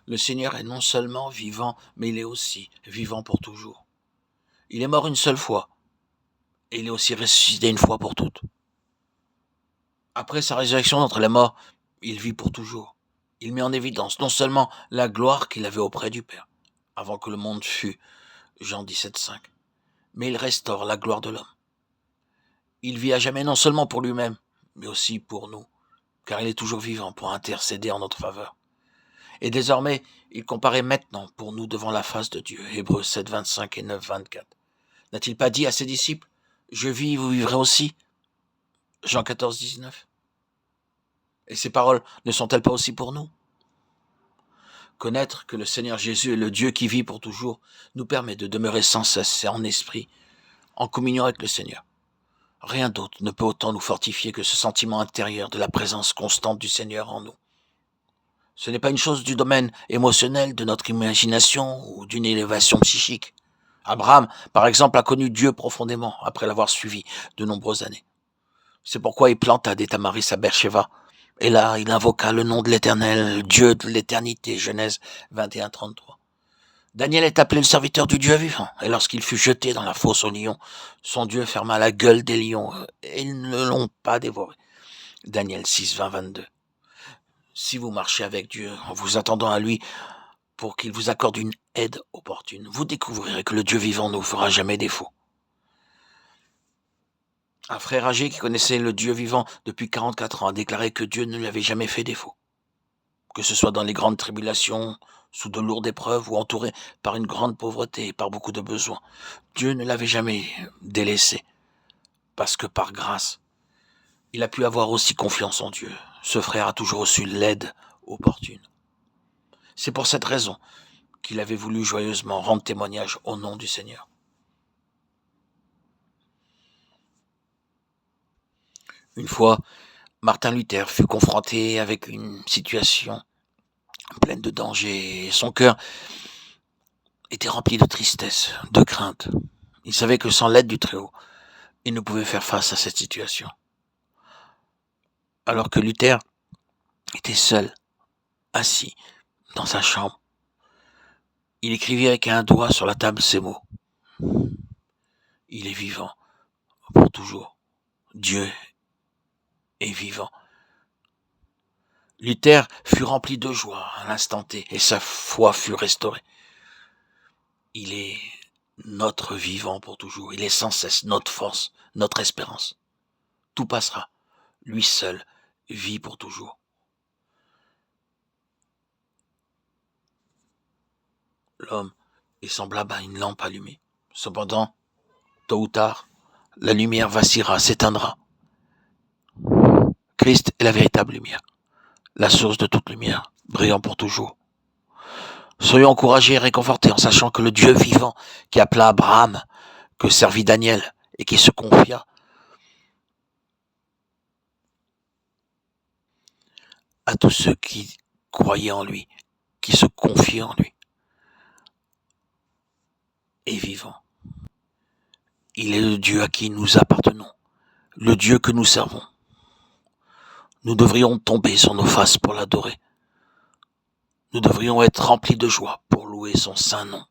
Le Seigneur est non seulement vivant, mais il est aussi vivant pour toujours. Il est mort une seule fois, et il est aussi ressuscité une fois pour toutes. Après sa résurrection d'entre les morts, il vit pour toujours. Il met en évidence non seulement la gloire qu'il avait auprès du Père, avant que le monde fût, Jean 17,5, mais il restaure la gloire de l'homme. Il vit à jamais non seulement pour lui-même, mais aussi pour nous, car il est toujours vivant pour intercéder en notre faveur. Et désormais, il comparaît maintenant pour nous devant la face de Dieu. Hébreux 7, 25 et 9, 24. N'a-t-il pas dit à ses disciples, « Je vis, vous vivrez aussi » Jean 14, 19. Et ces paroles ne sont-elles pas aussi pour nous? Connaître que le Seigneur Jésus est le Dieu qui vit pour toujours nous permet de demeurer sans cesse et en esprit, en communion avec le Seigneur. Rien d'autre ne peut autant nous fortifier que ce sentiment intérieur de la présence constante du Seigneur en nous. Ce n'est pas une chose du domaine émotionnel, de notre imagination ou d'une élévation psychique. Abraham, par exemple, a connu Dieu profondément après l'avoir suivi de nombreuses années. C'est pourquoi il planta des tamaris à Beersheba. Et là, il invoqua le nom de l'Éternel, Dieu de l'éternité, Genèse 21, 33. Daniel est appelé le serviteur du Dieu vivant, et lorsqu'il fut jeté dans la fosse aux lions, son Dieu ferma la gueule des lions, et ils ne l'ont pas dévoré. Daniel 6, 20, 22. Si vous marchez avec Dieu, en vous attendant à lui, pour qu'il vous accorde une aide opportune, vous découvrirez que le Dieu vivant ne vous fera jamais défaut. Un frère âgé qui connaissait le Dieu vivant depuis 44 ans a déclaré que Dieu ne lui avait jamais fait défaut. Que ce soit dans les grandes tribulations, sous de lourdes épreuves ou entouré par une grande pauvreté et par beaucoup de besoins, Dieu ne l'avait jamais délaissé. Parce que par grâce, il a pu avoir aussi confiance en Dieu. Ce frère a toujours reçu l'aide opportune. C'est pour cette raison qu'il avait voulu joyeusement rendre témoignage au nom du Seigneur. Une fois, Martin Luther fut confronté avec une situation pleine de danger et son cœur était rempli de tristesse, de crainte. Il savait que sans l'aide du Très-Haut, il ne pouvait faire face à cette situation. Alors que Luther était seul, assis dans sa chambre, il écrivit avec un doigt sur la table ces mots. Il est vivant pour toujours. Dieu est vivant. Luther fut rempli de joie à l'instant T et sa foi fut restaurée. Il est notre vivant pour toujours. Il est sans cesse notre force, notre espérance. Tout passera. Lui seul vit pour toujours. L'homme est semblable à une lampe allumée. Cependant, tôt ou tard, la lumière vacillera, s'éteindra. Christ est la véritable lumière, la source de toute lumière, brillant pour toujours. Soyons encouragés et réconfortés en sachant que le Dieu vivant qui appela Abraham, que servit Daniel et qui se confia à tous ceux qui croyaient en lui, qui se confiaient en lui, est vivant. Il est le Dieu à qui nous appartenons, le Dieu que nous servons. Nous devrions tomber sur nos faces pour l'adorer. Nous devrions être remplis de joie pour louer son saint nom.